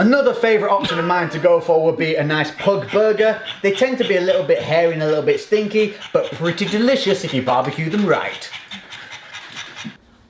Another favourite option of mine to go for would be a nice pug burger. They tend to be a little bit hairy and a little bit stinky, but pretty delicious if you barbecue them right.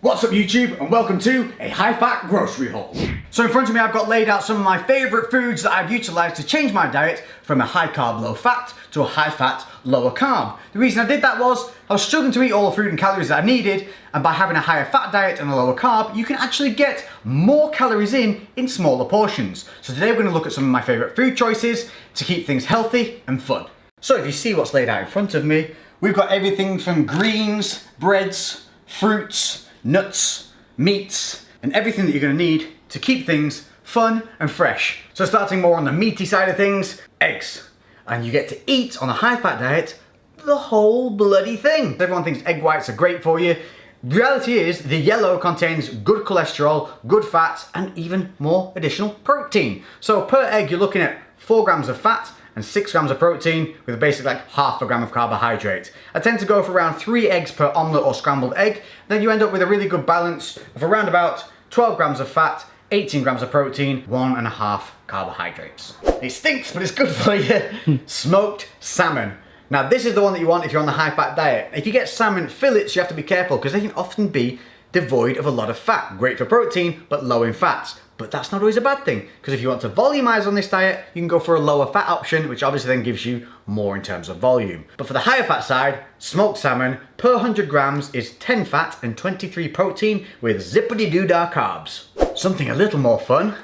What's up YouTube, and welcome to a high-fat grocery haul. So in front of me I've got laid out some of my favourite foods that I've utilised to change my diet from a high-carb, low-fat to a high-fat, lower-carb. The reason I did that was I was struggling to eat all the food and calories that I needed, and by having a higher fat diet and a lower carb, you can actually get more calories in smaller portions. So today we're going to look at some of my favourite food choices to keep things healthy and fun. So if you see what's laid out in front of me, we've got everything from greens, breads, fruits, nuts, meats, and everything that you're going to need to keep things fun and fresh. So starting more on the meaty side of things, eggs. And you get to eat on a high fat diet the whole bloody thing. Everyone thinks egg whites are great for you. Reality is the yellow contains good cholesterol, good fats, and even more additional protein. So per egg you're looking at 4 grams of fat and 6 grams of protein with basically like half a gram of carbohydrate. I tend to go for around 3 eggs per omelette or scrambled egg. Then you end up with a really good balance of around about 12 grams of fat, 18 grams of protein, 1.5 carbohydrates. It stinks, but it's good for you. Smoked salmon. Now this is the one that you want if you're on the high fat diet. If you get salmon fillets, you have to be careful because they can often be devoid of a lot of fat. Great for protein, but low in fats. But that's not always a bad thing, because if you want to volumize on this diet, you can go for a lower fat option, which obviously then gives you more in terms of volume. But for the higher fat side, smoked salmon per 100 grams is 10 fat and 23 protein with zippity-doo-dah carbs. Something a little more fun,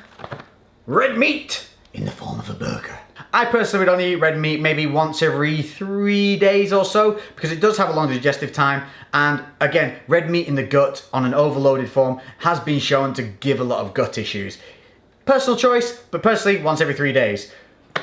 red meat in the form of a burger. I personally would only eat red meat maybe once every 3 days or so because it does have a long digestive time, and again, red meat in the gut on an overloaded form has been shown to give a lot of gut issues. Personal choice, but personally once every 3 days.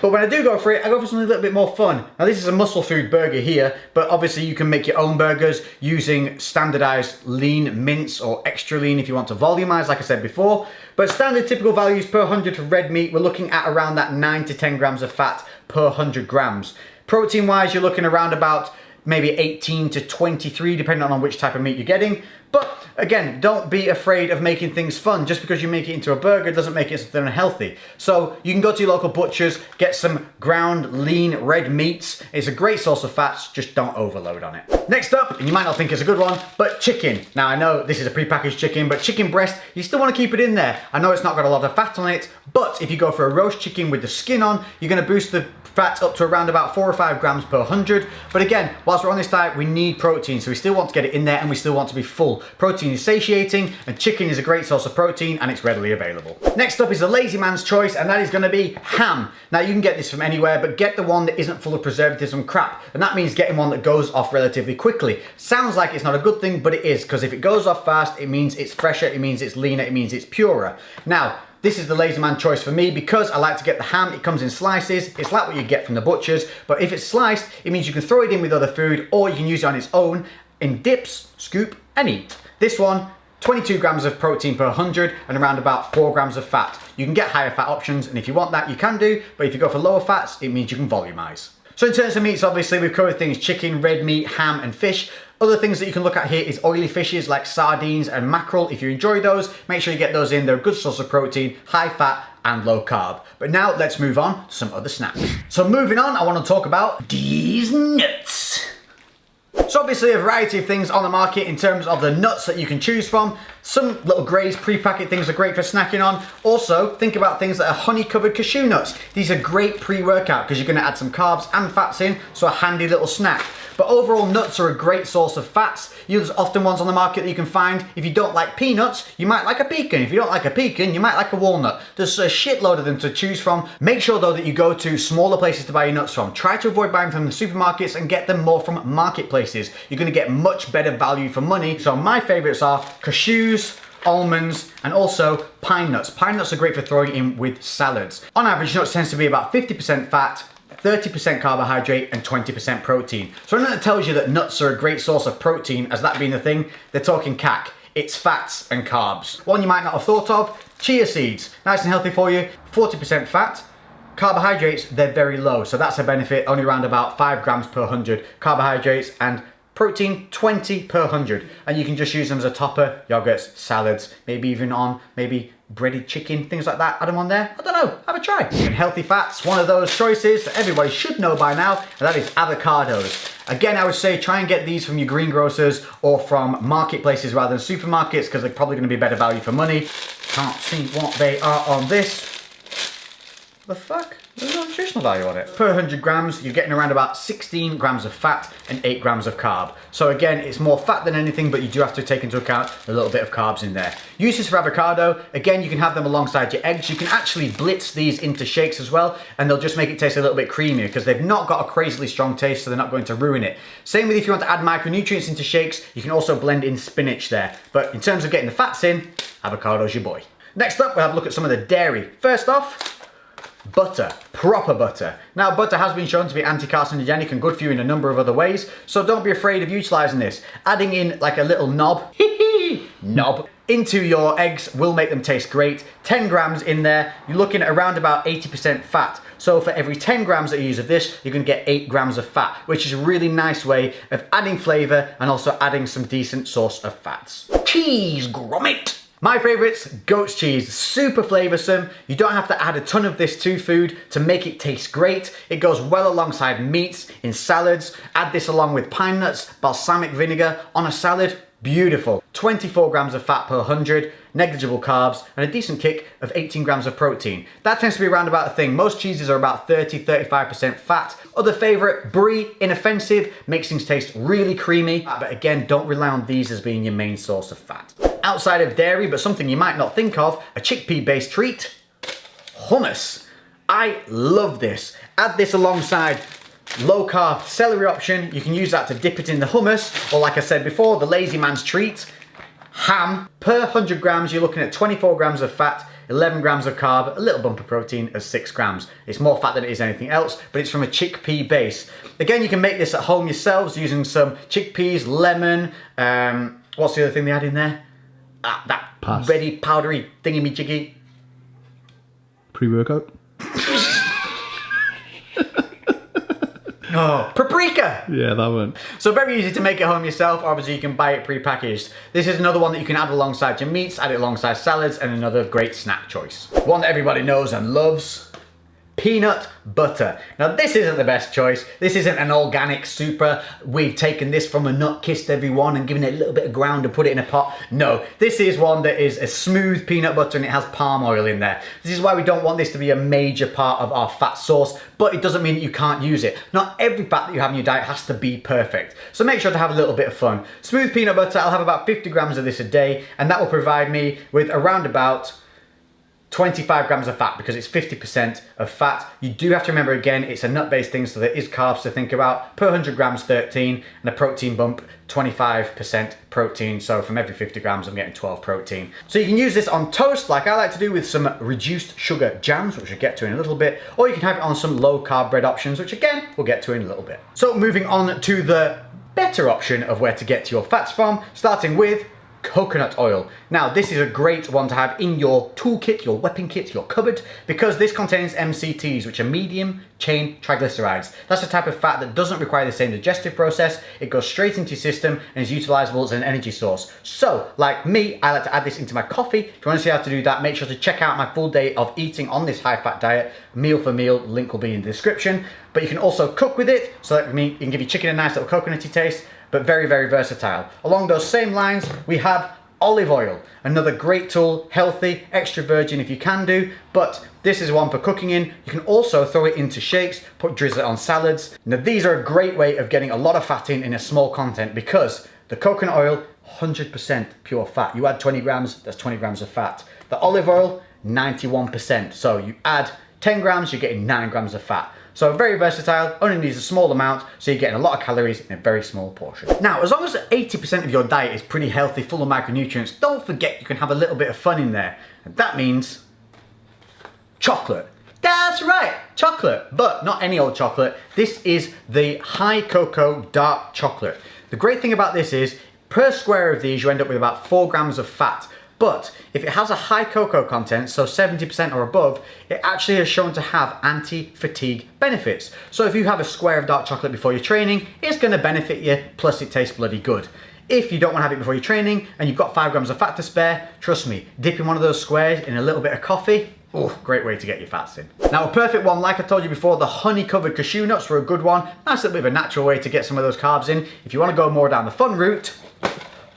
But when I do go for it, I go for something a little bit more fun. Now this is a muscle food burger here, but obviously you can make your own burgers using standardized lean mince or extra lean if you want to volumize, like I said before. But standard typical values per 100 for red meat, we're looking at around that 9 to 10 grams of fat per 100 grams. Protein wise, you're looking around about maybe 18 to 23, depending on which type of meat you're getting. But again, don't be afraid of making things fun. Just because you make it into a burger doesn't make it something unhealthy. So you can go to your local butchers, get some ground lean red meats. It's a great source of fats, just don't overload on it. Next up, and you might not think it's a good one, but chicken. Now I know this is a prepackaged chicken, but chicken breast, you still want to keep it in there. I know it's not got a lot of fat on it, but if you go for a roast chicken with the skin on, you're going to boost the fat up to around about 4 or 5 grams per 100. But again, whilst we're on this diet, we need protein, so we still want to get it in there and we still want to be full. Protein is satiating, and chicken is a great source of protein, and it's readily available. Next up is a lazy man's choice, and that is going to be ham. Now you can get this from anywhere, but get the one that isn't full of preservatives and crap, and that means getting one that goes off relatively quickly. Sounds like it's not a good thing, but it is, because if it goes off fast, it means it's fresher, it means it's leaner, it means it's purer. Now, this is the lazy man choice for me because I like to get the ham. It comes in slices. It's like what you get from the butchers, but if it's sliced, it means you can throw it in with other food, or you can use it on its own in dips, scoop, and eat. This one, 22 grams of protein per 100 and around about 4 grams of fat. You can get higher fat options, and if you want that, you can do, but if you go for lower fats, it means you can volumize. So in terms of meats, obviously we've covered things chicken, red meat, ham, and fish. Other things that you can look at here is oily fishes like sardines and mackerel. If you enjoy those, make sure you get those in. They're a good source of protein, high fat and low carb. But now let's move on to some other snacks. So moving on, I want to talk about these nuts. So obviously a variety of things on the market in terms of the nuts that you can choose from. Some little Graze pre-packet things are great for snacking on. Also, think about things that are honey-covered cashew nuts. These are great pre-workout because you're going to add some carbs and fats in, so a handy little snack. But overall, nuts are a great source of fats. There's often ones on the market that you can find. If you don't like peanuts, you might like a pecan. If you don't like a pecan, you might like a walnut. There's a shitload of them to choose from. Make sure though that you go to smaller places to buy your nuts from. Try to avoid buying from the supermarkets and get them more from marketplaces. You're going to get much better value for money. So my favorites are cashews, almonds, and also pine nuts. Pine nuts are great for throwing in with salads. On average, nuts tends to be about 50% fat, 30% carbohydrate and 20% protein. So when that tells you that nuts are a great source of protein, as that being the thing, they're talking cack. It's fats and carbs. One you might not have thought of, chia seeds. Nice and healthy for you, 40% fat. Carbohydrates, they're very low, so that's a benefit, only around about 5 grams per 100 carbohydrates, and protein 20 per 100, and you can just use them as a topper, yogurts, salads, maybe even on maybe breaded chicken, things like that, add them on there. I don't know, have a try. And healthy fats, one of those choices that everybody should know by now, and that is avocados. Again, I would say try and get these from your greengrocers or from marketplaces rather than supermarkets, because they're probably going to be better value for money. Can't see what they are on this. The fuck? There's no nutritional value on it. Per 100 grams, you're getting around about 16 grams of fat and 8 grams of carb. So again, it's more fat than anything, but you do have to take into account a little bit of carbs in there. Uses for avocado, again, you can have them alongside your eggs. You can actually blitz these into shakes as well, and they'll just make it taste a little bit creamier because they've not got a crazily strong taste, so they're not going to ruin it. Same with if you want to add micronutrients into shakes, you can also blend in spinach there. But in terms of getting the fats in, avocado's your boy. Next up, we'll have a look at some of the dairy. First off, butter, proper butter. Now, butter has been shown to be anti-carcinogenic and good for you in a number of other ways, so don't be afraid of utilizing this. Adding in like a little knob into your eggs will make them taste great. 10 grams in there, you're looking at around about 80% fat. So for every 10 grams that you use of this, you're gonna get 8 grams of fat, which is a really nice way of adding flavor and also adding some decent source of fats. Cheese grommet. My favourites, goat's cheese, super flavoursome. You don't have to add a ton of this to food to make it taste great. It goes well alongside meats, in salads. Add this along with pine nuts, balsamic vinegar on a salad, beautiful. 24 grams of fat per 100, negligible carbs, and a decent kick of 18 grams of protein. That tends to be around about a thing. Most cheeses are about 30-35% fat. Other favourite, brie, inoffensive, makes things taste really creamy. But again, don't rely on these as being your main source of fat. Outside of dairy, but something you might not think of, a chickpea-based treat, hummus. I love this. Add this alongside low-carb celery option. You can use that to dip it in the hummus, or like I said before, the lazy man's treat, ham. Per 100 grams, you're looking at 24 grams of fat, 11 grams of carb, a little bump of protein of 6 grams. It's more fat than it is anything else, but it's from a chickpea base. Again, you can make this at home yourselves using some chickpeas, lemon, what's the other thing they add in there? That ready powdery thingy-me-jiggy. Pre-workout? Oh, paprika! Yeah, that one. So very easy to make at home yourself. Obviously, you can buy it pre-packaged. This is another one that you can add alongside your meats, add it alongside salads, and another great snack choice. One that everybody knows and loves. Peanut butter. Now this isn't the best choice. This isn't an organic super, we've taken this from a nut, kissed everyone and given it a little bit of ground and put it in a pot. No, this is one that is a smooth peanut butter and it has palm oil in there. This is why we don't want this to be a major part of our fat source, but it doesn't mean that you can't use it. Not every fat that you have in your diet has to be perfect. So make sure to have a little bit of fun. Smooth peanut butter, I'll have about 50 grams of this a day, and that will provide me with around about 25 grams of fat because it's 50% of fat. You do have to remember again, it's a nut-based thing, so there is carbs to think about. Per 100 grams, 13, and a protein bump, 25% protein. So from every 50 grams, I'm getting 12 protein. So you can use this on toast, like I like to do with some reduced sugar jams, which we'll get to in a little bit, or you can have it on some low-carb bread options, which again, we'll get to in a little bit. So moving on to the better option of where to get your fats from, starting with coconut oil. Now this is a great one to have in your toolkit, your weapon kit, your cupboard, because this contains MCTs, which are medium chain triglycerides. That's a type of fat that doesn't require the same digestive process. It goes straight into your system and is utilizable as an energy source. So like me, I like to add this into my coffee. If you want to see how to do that, make sure to check out my full day of eating on this high fat diet, meal for meal. Link will be in the description. But you can also cook with it, so that it can give your chicken a nice little coconutty taste, but very, very versatile. Along those same lines, we have olive oil, another great tool, healthy, extra virgin if you can do, but this is one for cooking in. You can also throw it into shakes, drizzle it on salads. Now these are a great way of getting a lot of fat in a small content, because the coconut oil, 100% pure fat. You add 20 grams, that's 20 grams of fat. The olive oil, 91%. So you add 10 grams, you're getting 9 grams of fat. So very versatile, only needs a small amount, so you're getting a lot of calories in a very small portion. Now, as long as 80% of your diet is pretty healthy, full of micronutrients, don't forget you can have a little bit of fun in there. And that means chocolate. That's right, chocolate, but not any old chocolate. This is the high cocoa dark chocolate. The great thing about this is, per square of these, you end up with about 4 grams of fat. But if it has a high cocoa content, so 70% or above, it actually is shown to have anti-fatigue benefits. So if you have a square of dark chocolate before your training, it's going to benefit you, plus it tastes bloody good. If you don't want to have it before your training and you've got 5 grams of fat to spare, trust me, dipping one of those squares in a little bit of coffee, oh, great way to get your fats in. Now a perfect one, like I told you before, the honey covered cashew nuts were a good one. Nice little bit of a natural way to get some of those carbs in. If you want to go more down the fun route,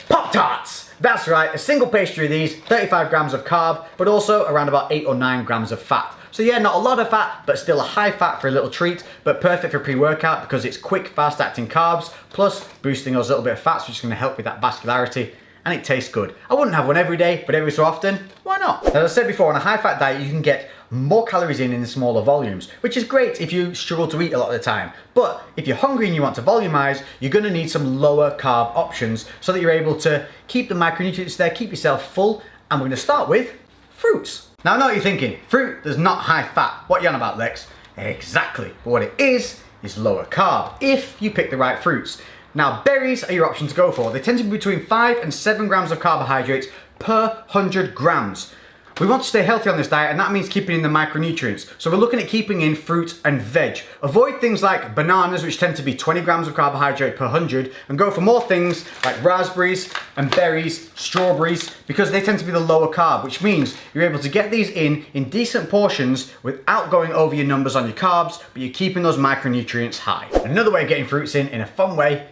Pop-Tarts! That's right, a single pastry of these, 35 grams of carb, but also around about 8 or 9 grams of fat. So yeah, not a lot of fat, but still a high fat for a little treat, but perfect for pre-workout because it's quick, fast acting carbs, plus boosting those little bit of fats, which is gonna help with that vascularity, and it tastes good. I wouldn't have one every day, but every so often, why not? As I said before, on a high fat diet, you can get more calories in smaller volumes, which is great if you struggle to eat a lot of the time. But if you're hungry and you want to volumize, you're gonna need some lower carb options so that you're able to keep the micronutrients there, keep yourself full, and we're gonna start with fruits. Now I know what you're thinking, fruit that's not high fat. What are you on about, Lex? Exactly, but what it is lower carb, if you pick the right fruits. Now berries are your option to go for. They tend to be between 5 and 7 grams of carbohydrates per 100 grams. We want to stay healthy on this diet, and that means keeping in the micronutrients. So we're looking at keeping in fruit and veg. Avoid things like bananas, which tend to be 20 grams of carbohydrate per 100, and go for more things like raspberries and berries, strawberries, because they tend to be the lower carb, which means you're able to get these in decent portions without going over your numbers on your carbs, but you're keeping those micronutrients high. Another way of getting fruits in a fun way,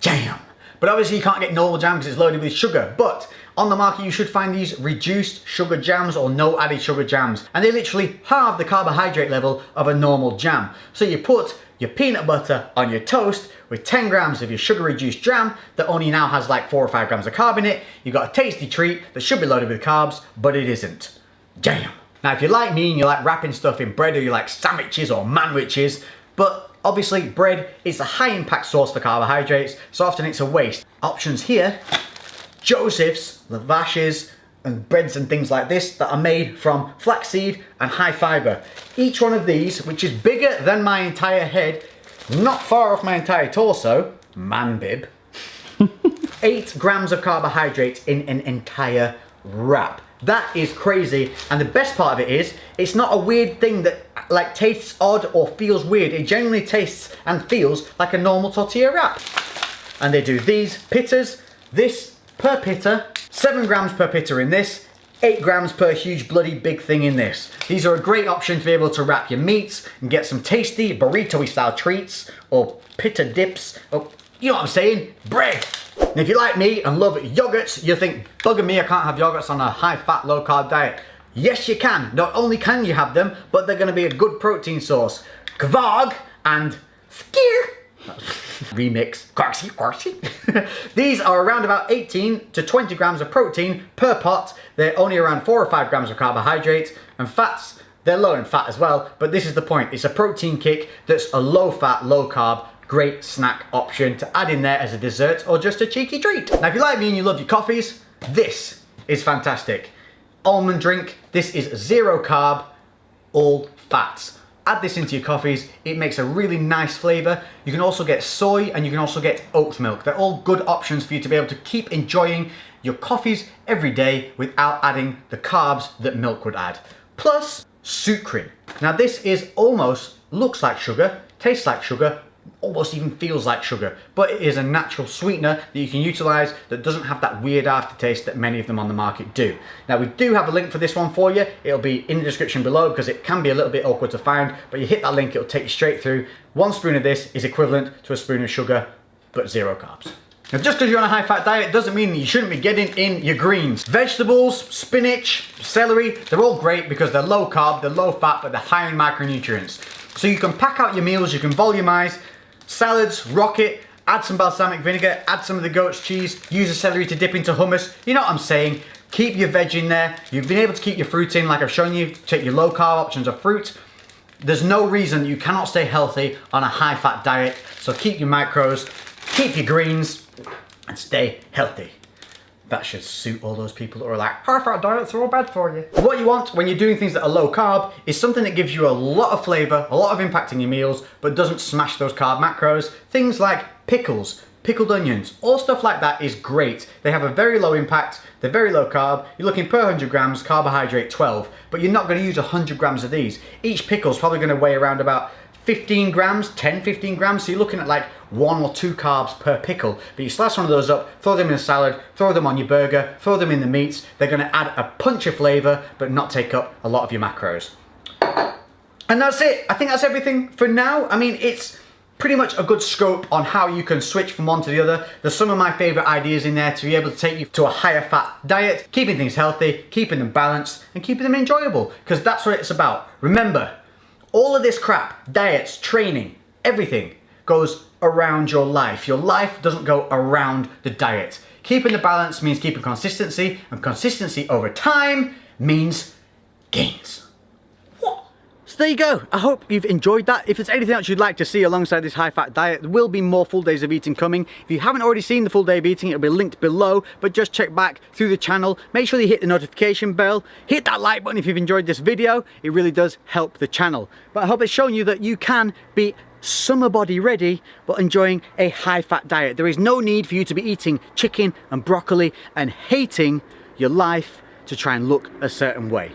jam. But obviously you can't get normal jam because it's loaded with sugar, but on the market you should find these reduced sugar jams or no added sugar jams, and they literally halve the carbohydrate level of a normal jam. So you put your peanut butter on your toast with 10 grams of your sugar reduced jam that only now has like 4 or 5 grams of carb in it. You've got a tasty treat that should be loaded with carbs, but it isn't. Jam. Now if you're like me and you like wrapping stuff in bread, or you like sandwiches or manwiches, but obviously bread is a high impact source for carbohydrates, so often it's a waste. Options here, Joseph's, lavaches, and breads and things like this that are made from flaxseed and high fiber. Each one of these, which is bigger than my entire head, not far off my entire torso, man bib, 8 grams of carbohydrates in an entire wrap. That is crazy, and the best part of it is, it's not a weird thing that like tastes odd or feels weird. It genuinely tastes and feels like a normal tortilla wrap. And they do these pittas, this per pitta, 7 grams per pitta in this, 8 grams per huge bloody big thing in this. These are a great option to be able to wrap your meats and get some tasty burrito-y style treats or pitta dips, or you know what I'm saying, bread. And if you're like me and love yogurts, you think, bugger me, I can't have yogurts on a high fat, low carb diet. Yes, you can. Not only can you have them, but they're gonna be a good protein source. Kvarg and skyr. Remix. Quarksy. These are around about 18 to 20 grams of protein per pot. They're only around 4 or 5 grams of carbohydrates, and fats, they're low in fat as well, but this is the point. It's a protein kick that's a low fat, low carb, great snack option to add in there as a dessert or just a cheeky treat. Now if you like me and you love your coffees, this is fantastic. Almond drink, this is 0 carb, all fats. Add this into your coffees, it makes a really nice flavor. You can also get soy and you can also get oat milk. They're all good options for you to be able to keep enjoying your coffees every day without adding the carbs that milk would add. Plus, sucrin. Now this is almost, looks like sugar, tastes like sugar, almost even feels like sugar, but it is a natural sweetener that you can utilize that doesn't have that weird aftertaste that many of them on the market do. Now we do have a link for this one for you. It'll be in the description below because it can be a little bit awkward to find, but you hit that link, it'll take you straight through. 1 spoon of this is equivalent to a spoon of sugar, but 0 carbs. Now just because you're on a high fat diet doesn't mean that you shouldn't be getting in your greens. Vegetables, spinach, celery, they're all great because they're low carb, they're low fat, but they're high in macronutrients. So you can pack out your meals, you can volumize, salads, rocket, add some balsamic vinegar, add some of the goat's cheese, use the celery to dip into hummus. You know what I'm saying? Keep your veg in there. You've been able to keep your fruit in like I've shown you. Take your low carb options of fruit. There's no reason you cannot stay healthy on a high fat diet. So keep your macros, keep your greens, and stay healthy. That should suit all those people that are like, high fat diets are all bad for you. What you want when you're doing things that are low carb is something that gives you a lot of flavor, a lot of impact in your meals, but doesn't smash those carb macros. Things like pickles, pickled onions, all stuff like that is great. They have a very low impact, they're very low carb. You're looking per 100 grams, carbohydrate 12, but you're not gonna use 100 grams of these. Each pickle is probably gonna weigh around about 15 grams, 10, 15 grams, so you're looking at like 1 or 2 carbs per pickle. But you slice one of those up, throw them in a salad, throw them on your burger, throw them in the meats. They're gonna add a punch of flavor, but not take up a lot of your macros. And that's it. I think that's everything for now. I mean, it's pretty much a good scope on how you can switch from one to the other. There's some of my favorite ideas in there to be able to take you to a higher fat diet, keeping things healthy, keeping them balanced, and keeping them enjoyable, because that's what it's about. Remember, all of this crap, diets, training, everything goes around your life. Your life doesn't go around the diet. Keeping the balance means keeping consistency, and consistency over time means gains. So there you go. I hope you've enjoyed that. If there's anything else you'd like to see alongside this high-fat diet, there will be more full days of eating coming. If you haven't already seen the full day of eating, it'll be linked below, but just check back through the channel. Make sure you hit the notification bell. Hit that like button if you've enjoyed this video. It really does help the channel. But I hope it's shown you that you can be summer body ready, but enjoying a high-fat diet. There is no need for you to be eating chicken and broccoli and hating your life to try and look a certain way.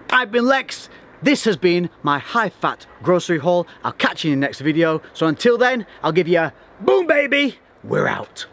I've been Lex. This has been my high-fat grocery haul. I'll catch you in the next video. So until then, I'll give you a boom, baby. We're out.